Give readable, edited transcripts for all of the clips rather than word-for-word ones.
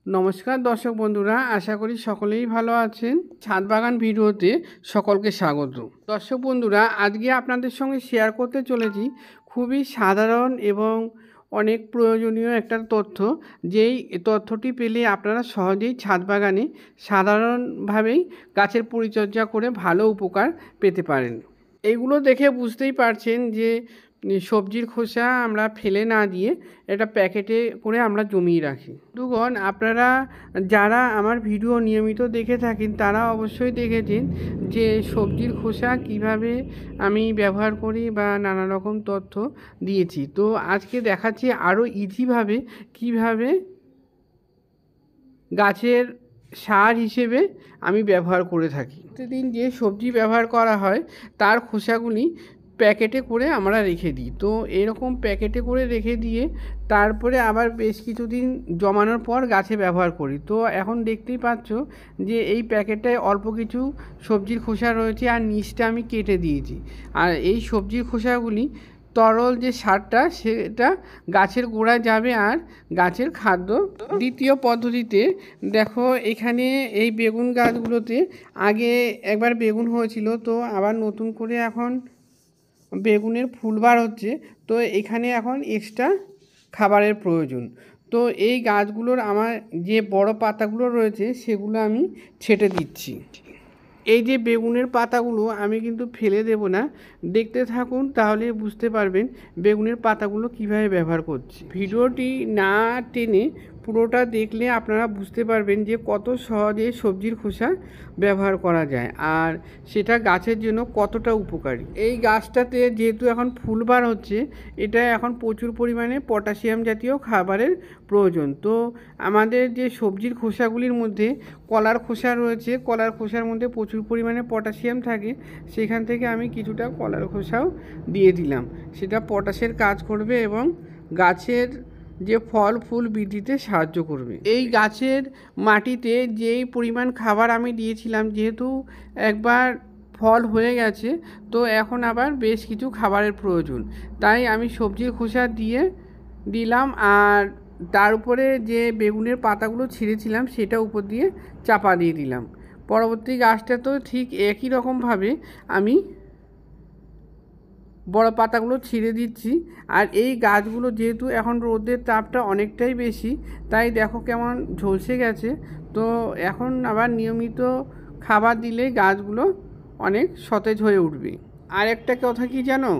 নমস্কার দর্শক বন্ধুরা, আশা করি সকলেই ভালো আছেন। ছাদ বাগান ভিডিওতে সকলকে স্বাগত। দর্শক বন্ধুরা, আজকে আপনাদের সঙ্গে শেয়ার করতে চলেছি খুবই সাধারণ এবং অনেক প্রয়োজনীয় একটা তথ্য, যেই তথ্যটি পেলে আপনারা সহজেই ছাদ বাগানে সাধারণভাবেই গাছের পরিচর্যা করে ভালো উপকার পেতে পারেন। এইগুলো দেখে বুঝতেই পারছেন যে সবজির খোসা আমরা ফেলে না দিয়ে এটা প্যাকেটে করে আমরা জমিয়ে রাখি। বন্ধুগণ, আপনারা যারা আমার ভিডিও নিয়মিত দেখে থাকেন তারা অবশ্যই দেখেছেন যে সবজির খোসা কিভাবে আমি ব্যবহার করি বা নানা রকম তথ্য দিয়েছি। তো আজকে দেখাচ্ছি আরও ইজিভাবে কিভাবে গাছের সার হিসেবে আমি ব্যবহার করে থাকি। প্রতিদিন যে সবজি ব্যবহার করা হয় তার খোসাগুলি প্যাকেটে করে আমরা রেখে দিই। তো এরকম প্যাকেটে করে রেখে দিয়ে তারপরে আবার বেশ কিছুদিন জমানোর পর গাছে ব্যবহার করি। তো এখন দেখতেই পাচ্ছ যে এই প্যাকেটটায় অল্প কিছু সবজির খোসা রয়েছে আর নিচটা আমি কেটে দিয়েছি। আর এই সবজির খোসাগুলি তরল যে সারটা সেটা গাছের গোড়ায় যাবে আর গাছের খাদ্য। দ্বিতীয় পদ্ধতিতে দেখো, এখানে এই বেগুন গাছগুলোতে আগে একবার বেগুন হয়েছিল, তো আবার নতুন করে এখন বেগুনের ফুল বার হচ্ছে। তো এখানে এখন এক্সট্রা খাবারের প্রয়োজন। তো এই গাছগুলোর আমার যে বড় পাতাগুলো রয়েছে সেগুলো আমি ছেটে দিচ্ছি। এই যে বেগুনের পাতাগুলো আমি কিন্তু ফেলে দেব না, দেখতে থাকুন তাহলে বুঝতে পারবেন বেগুনের পাতাগুলো কিভাবে ব্যবহার করছি। ভিডিওটি না টেনে পুরোটা দেখলে আপনারা বুঝতে পারবেন যে কত সহজে সবজির খোসা ব্যবহার করা যায় আর সেটা গাছের জন্য কতটা উপকারী। এই গাছটাতে যেহেতু এখন ফুল বার হচ্ছে, এটা এখন প্রচুর পরিমাণে পটাশিয়াম জাতীয় খাবারের প্রয়োজন। তো আমাদের যে সবজির খোসাগুলির মধ্যে কলার খোসা রয়েছে, কলার খোসার মধ্যে প্রচুর পরিমাণে পটাশিয়াম থাকে, সেখান থেকে আমি কিছুটা কলার খোসাও দিয়ে দিলাম। সেটা পটাশের কাজ করবে এবং গাছের যে ফল ফুল বৃদ্ধিতে সাহায্য করবে। এই গাছের মাটিতে যেই পরিমাণ খাবার আমি দিয়েছিলাম, যেহেতু একবার ফল হয়ে গেছে, তো এখন আবার বেশ কিছু খাবারের প্রয়োজন, তাই আমি সবজির খোসা দিয়ে দিলাম আর তার উপরে যে বেগুনের পাতাগুলো ছিঁড়েছিলাম সেটা উপর দিয়ে চাপা দিয়ে দিলাম। পরবর্তী গাছটা তো ঠিক একই রকমভাবে আমি বড় পাতাগুলো ছিঁড়ে দিচ্ছি। আর এই গাছগুলো যেহেতু এখন রোদের তাপটা অনেকটাই বেশি, তাই দেখো কেমন ঝলসে গেছে। তো এখন আবার নিয়মিত খাবার দিলে গাছগুলো অনেক সতেজ হয়ে উঠবে। আর একটা কথা কি জানো,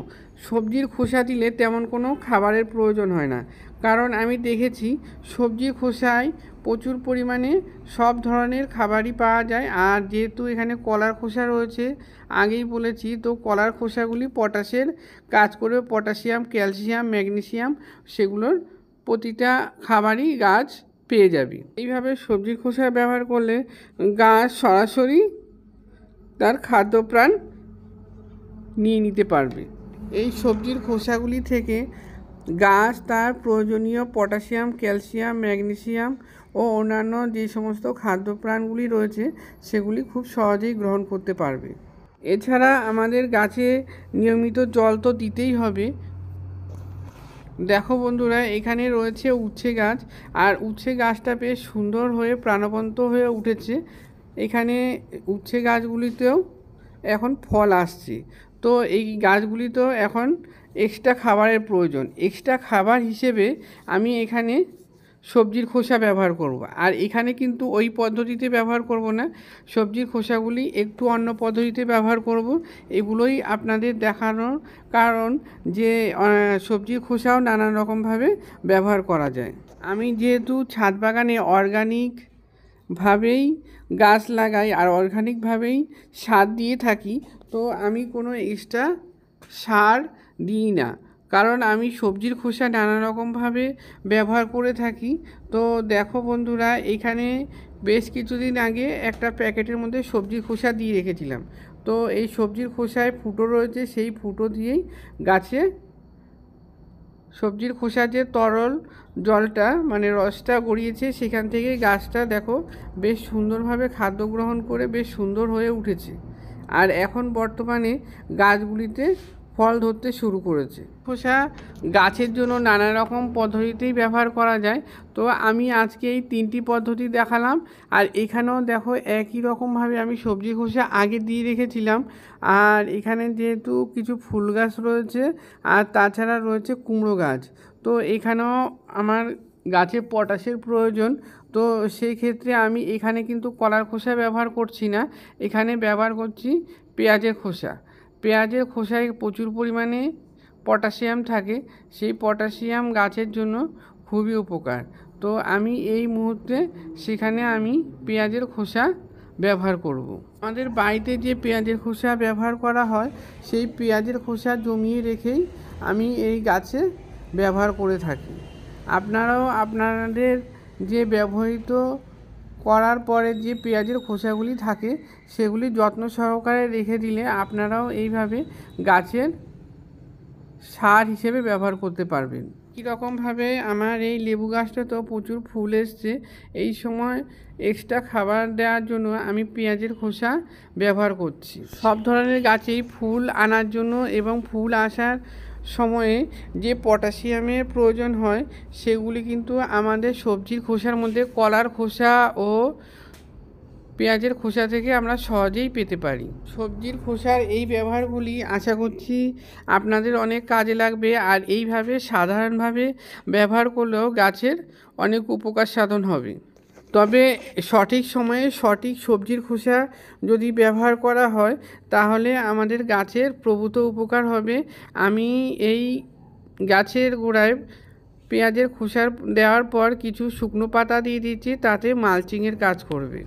সবজির খোসা দিলে তেমন কোনো খাবারের প্রয়োজন হয় না, কারণ আমি দেখেছি সবজির খোসায় প্রচুর পরিমাণে সব ধরনের খাবারই পাওয়া যায়। আর যেহেতু এখানে কলার খোসা রয়েছে, আগেই বলেছি, তো কলার খোসাগুলি পটাশের কাজ করবে, পটাশিয়াম, ক্যালসিয়াম, ম্যাগনেসিয়াম, সেগুলোর প্রতিটা খাবারই গাছ পেয়ে যাবে। এইভাবে সবজির খোসা ব্যবহার করলে গাছ সরাসরি তার খাদ্যপ্রাণ নিয়ে নিতে পারবে। এই সবজির খোসাগুলি থেকে গাছ তার প্রয়োজনীয় পটাশিয়াম, ক্যালসিয়াম, ম্যাগনেসিয়াম ও অন্যান্য যে সমস্ত খাদ্যপ্রাণগুলি রয়েছে সেগুলি খুব সহজেই গ্রহণ করতে পারবে। এছাড়া আমাদের গাছে নিয়মিত জল তো দিতেই হবে। দেখো বন্ধুরা, এখানে রয়েছে উচ্ছে গাছ, আর উচ্ছে গাছটা বেশ সুন্দর হয়ে প্রাণবন্ত হয়ে উঠেছে। এখানে উচ্ছে গাছগুলিতেও এখন ফল আসছে। তো এই গাছগুলিতেও এখন এক্সট্রা খাবারের প্রয়োজন। এক্সট্রা খাবার হিসেবে আমি এখানে সবজির খোসা ব্যবহার করব। আর এখানে কিন্তু ওই পদ্ধতিতে ব্যবহার করব না, সবজির খোসাগুলি একটু অন্য পদ্ধতিতে ব্যবহার করব। এগুলোই আপনাদের দেখানোর কারণ যে সবজির খোসাও নানান রকমভাবে ব্যবহার করা যায়। আমি যেহেতু ছাদ বাগানে অর্গানিকভাবেই গাছ লাগাই আর অর্গানিকভাবেই সার দিয়ে থাকি, তো আমি কোনো এক্সট্রা সার দিই না, কারণ আমি সবজির খোসা নানা রকমভাবে ব্যবহার করে থাকি। তো দেখো বন্ধুরা, এখানে বেশ কিছুদিন আগে একটা প্যাকেটের মধ্যে সবজির খোসা দিয়ে রেখেছিলাম। তো এই সবজির খোসায় ফুটো রয়েছে, সেই ফুটো দিয়েই গাছে সবজির খোসার যে তরল জলটা মানে রসটা গড়িয়েছে, সেখান থেকে গাছটা দেখো বেশ সুন্দরভাবে খাদ্য গ্রহণ করে বেশ সুন্দর হয়ে উঠেছে। আর এখন বর্তমানে গাছগুলিতে ফল ধরতে শুরু করেছে। খোসা গাছের জন্য নানা রকম পদ্ধতিতেই ব্যবহার করা যায়। তো আমি আজকে এই 3টি পদ্ধতি দেখালাম। আর এখানেও দেখো একই রকমভাবে আমি সবজি খোসা আগে দিয়ে রেখেছিলাম। আর এখানে যেহেতু কিছু ফুল গাছ রয়েছে আর তাছাড়া রয়েছে কুমড়ো গাছ, তো এখানেও আমার গাছে পটাশের প্রয়োজন। তো সেই ক্ষেত্রে আমি এখানে কিন্তু কলার খোসা ব্যবহার করছি না, এখানে ব্যবহার করছি পেঁয়াজের খোসা। পেঁয়াজের খোসায় প্রচুর পরিমাণে পটাশিয়াম থাকে, সেই পটাশিয়াম গাছের জন্য খুবই উপকার। তো আমি এই মুহূর্তে সেখানে আমি পেঁয়াজের খোসা ব্যবহার করব। আমাদের বাড়িতে যে পেঁয়াজের খোসা ব্যবহার করা হয় সেই পেঁয়াজের খোসা জমিয়ে রেখেই আমি এই গাছে ব্যবহার করে থাকি। আপনারাও আপনাদের যে ব্যবহৃত করার পরে যে পেঁয়াজের খোসাগুলি থাকে সেগুলি যত্ন সহকারে রেখে দিলে আপনারাও এইভাবে গাছের সার হিসেবে ব্যবহার করতে পারবেন। কীরকমভাবে আমার এই লেবু গাছটা তো প্রচুর ফুল এসছে, এই সময় এক্সট্রা খাবার দেওয়ার জন্য আমি পেঁয়াজের খোসা ব্যবহার করছি। সব ধরনের গাছেই ফুল আনার জন্য এবং ফুল আসার সময়ে যে পটাশিয়ামের প্রয়োজন হয় সেগুলি কিন্তু আমাদের সবজির খোসার মধ্যে কলার খোসা ও পেঁয়াজের খোসা থেকে আমরা সহজেই পেতে পারি। সবজির খোসার এই ব্যবহারগুলি আশা করছি আপনাদের অনেক কাজে লাগবে। আর এইভাবে সাধারণভাবে ব্যবহার করলেও গাছের অনেক উপকার সাধন হবে। তবে সঠিক সময়ে সঠিক সবজির খোসা যদি ব্যবহার করা হয় তাহলে আমাদের গাছের প্রভূত উপকার হবে। আমি এই গাছের গোড়ায় পেঁয়াজের খোসা দেওয়ার পর কিছু শুকনো পাতা দিয়ে দিচ্ছি, তাতে মালচিংয়ের কাজ করবে।